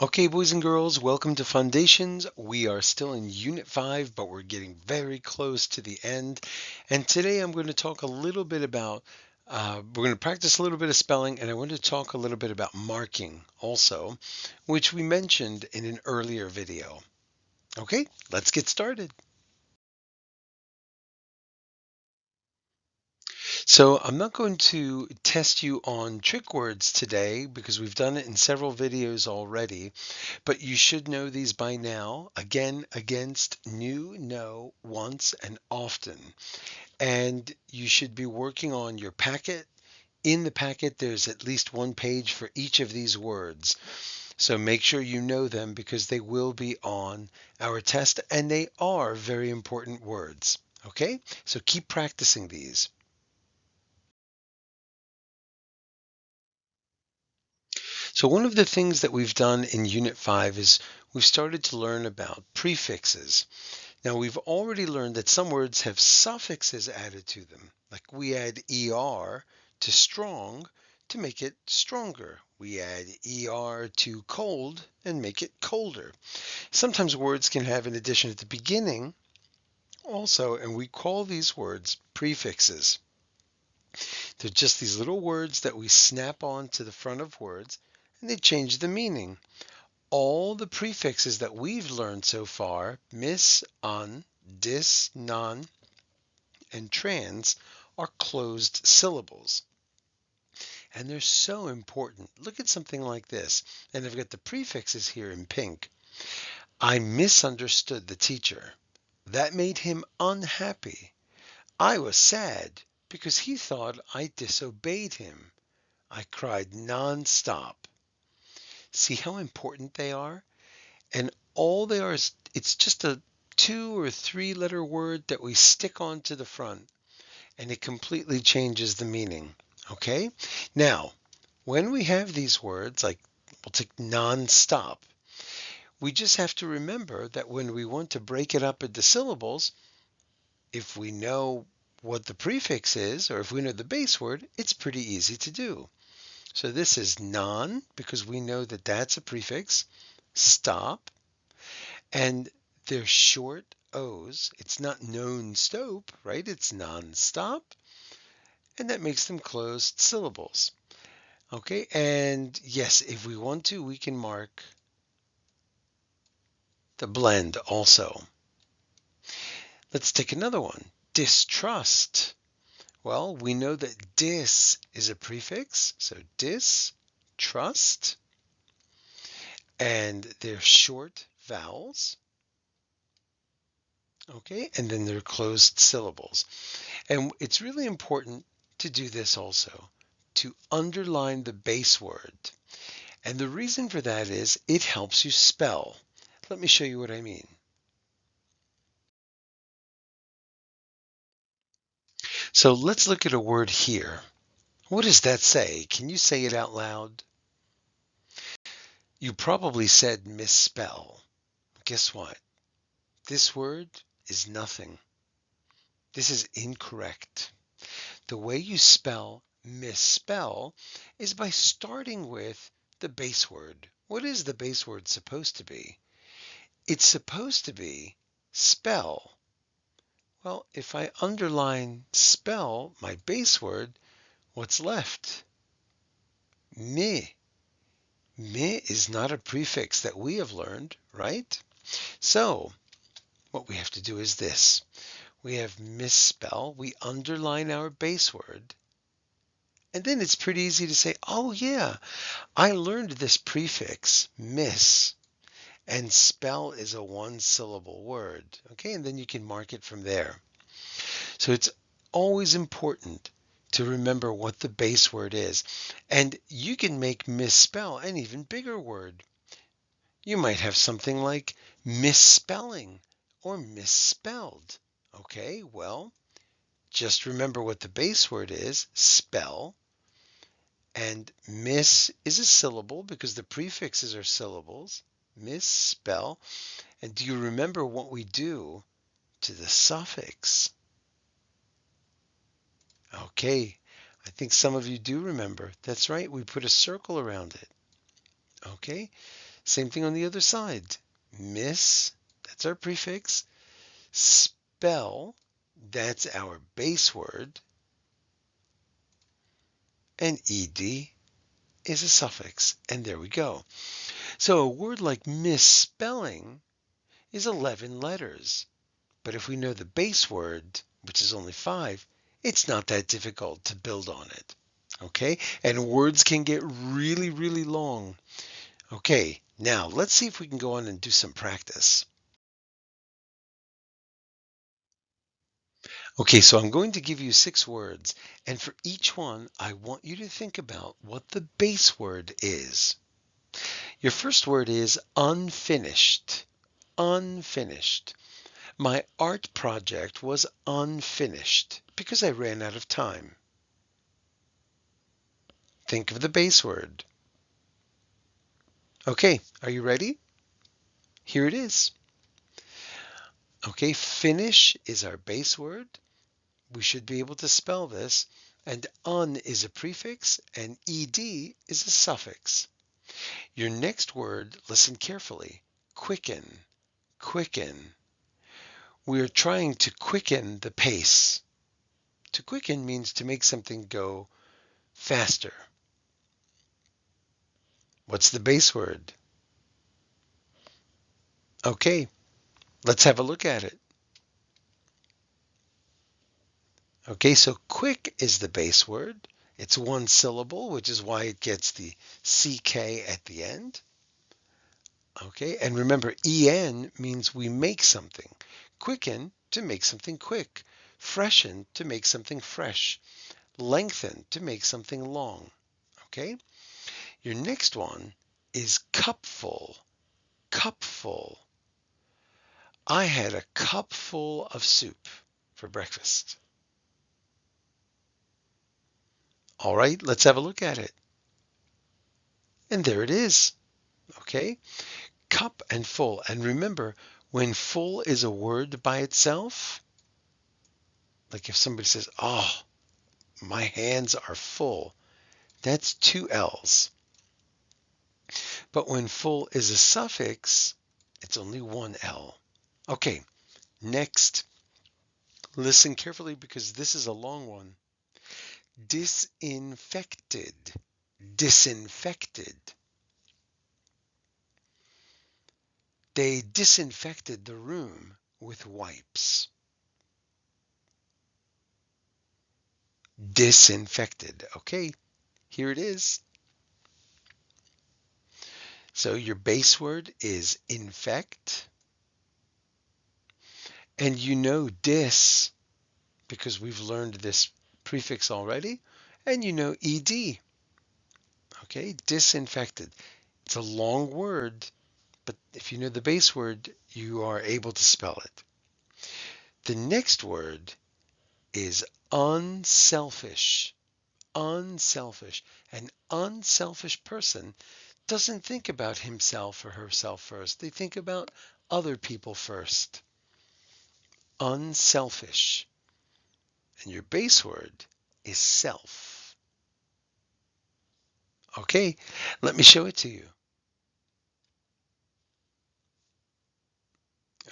Okay, boys and girls, welcome to Foundations. We are still in Unit 5, but we're getting very close to the end. And today I'm going to talk a little bit about, we're going to practice a little bit of spelling, and I want to talk a little bit about marking also, which we mentioned in an earlier video. Okay, let's get started. So I'm not going to test you on trick words today because we've done it in several videos already, but you should know these by now. Again, against, new, no, once, and often. And you should be working on your packet. In the packet, there's at least one page for each of these words. So make sure you know them because they will be on our test and they are very important words. Okay? So keep practicing these. So one of the things that we've done in Unit 5 is we've started to learn about prefixes. Now we've already learned that some words have suffixes added to them, like we add ER to strong to make it stronger. We add ER to cold and make it colder. Sometimes words can have an addition at the beginning also, and we call these words prefixes. They're just these little words that we snap on to the front of words and they change the meaning. All the prefixes that we've learned so far, mis, un, dis, non, and trans, are closed syllables. And they're so important. Look at something like this. And I've got the prefixes here in pink. I misunderstood the teacher. That made him unhappy. I was sad because he thought I disobeyed him. I cried nonstop. See how important they are? And all they are is it's just a 2 or 3 letter word that we stick onto the front and it completely changes the meaning. Okay? Now, when we have these words, like we'll take non-stop, we just have to remember that when we want to break it up into syllables, if we know what the prefix is or if we know the base word, it's pretty easy to do. So this is non because we know that that's a prefix, stop, and they're short O's. It's not non-stop, right? It's non-stop, and that makes them closed syllables. Okay, and yes, if we want to, we can mark the blend also. Let's take another one. Distrust. Well, we know that dis is a prefix, so dis, trust, and they're short vowels. Okay, and then they're closed syllables. And it's really important to do this also, to underline the base word. And the reason for that is it helps you spell. Let me show you what I mean. So let's look at a word here. What does that say? Can you say it out loud? You probably said misspell. Guess what? This word is nothing. This is incorrect. The way you spell misspell is by starting with the base word. What is the base word supposed to be? It's supposed to be spell. Well, if I underline spell, my base word, what's left? Me. Me is not a prefix that we have learned, right? So what we have to do is this. We have misspell. We underline our base word. And then it's pretty easy to say, oh yeah, I learned this prefix, miss, and spell is a 1 syllable word. Okay, and then you can mark it from there. So it's always important to remember what the base word is. And you can make misspell an even bigger word. You might have something like misspelling or misspelled. Okay, well, just remember what the base word is, spell, and miss is a syllable because the prefixes are syllables, misspell. And do you remember what we do to the suffix? Okay, I think some of you do remember. That's right, we put a circle around it. Okay, Same thing on the other side. Miss, that's our prefix. Spell, that's our base word. And ed is a suffix. And there we go. So a word like misspelling is 11 letters. But if we know the base word, which is only 5, it's not that difficult to build on it. Okay? And words can get really, really long. Okay, now let's see if we can go on and do some practice. Okay, so I'm going to give you 6 words, and for each one, I want you to think about what the base word is. Your first word is unfinished. Unfinished. My art project was unfinished because I ran out of time. Think of the base word. Okay, are you ready? Here it is. Okay, finish is our base word. We should be able to spell this. And un is a prefix and ed is a suffix. Your next word, listen carefully. Quicken. Quicken. We are trying to quicken the pace. To quicken means to make something go faster. What's the base word? Okay, let's have a look at it. Okay, so quick is the base word. It's one syllable, which is why it gets the CK at the end. Okay, and remember, EN means we make something. Quicken, to make something quick. Freshen, to make something fresh. Lengthen, to make something long. Okay, your next one is cupful. Cupful. I had a cupful of soup for breakfast. All right, let's have a look at it. And there it is. Okay, cup and full. And remember, when full is a word by itself, like if somebody says, oh, my hands are full, that's 2 L's. But when full is a suffix, it's only 1 L. Okay, next, listen carefully because this is a long one. Disinfected. Disinfected. They disinfected the room with wipes. Disinfected. Okay, here it is. So your base word is infect. And you know dis because we've learned this prefix already. And you know ed. Okay, disinfected. It's a long word, but if you know the base word, you are able to spell it. The next word is unselfish. Unselfish. An unselfish person doesn't think about himself or herself first. They think about other people first. Unselfish. And your base word is self. Okay, let me show it to you.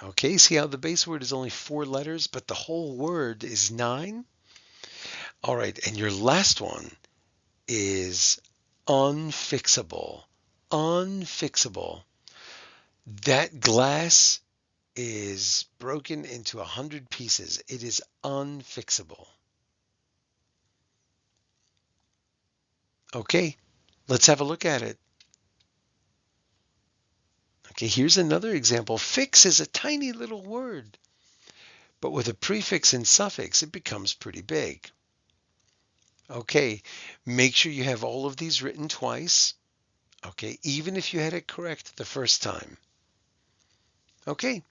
Okay, see how the base word is only 4 letters, but the whole word is 9? All right, and your last one is unfixable. Unfixable. That glass is broken into 100 pieces. It is unfixable. Okay, let's have a look at it. Okay, here's another example. Fix is a tiny little word, but with a prefix and suffix, it becomes pretty big. Okay, make sure you have all of these written twice. Okay, even if you had it correct the first time. Okay,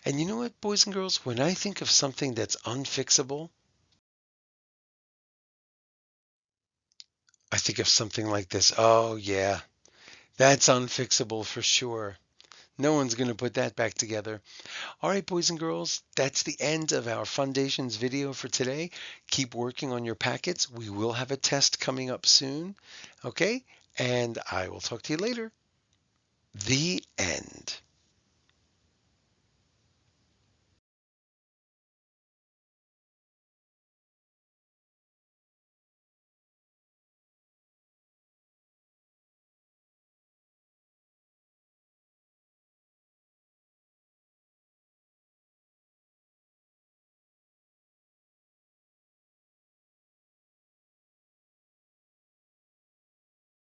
and you know what, boys and girls, when I think of something that's unfixable, I think of something like this. Oh, yeah, that's unfixable for sure. No one's going to put that back together. All right, boys and girls, that's the end of our Foundations video for today. Keep working on your packets. We will have a test coming up soon. Okay, and I will talk to you later. The end.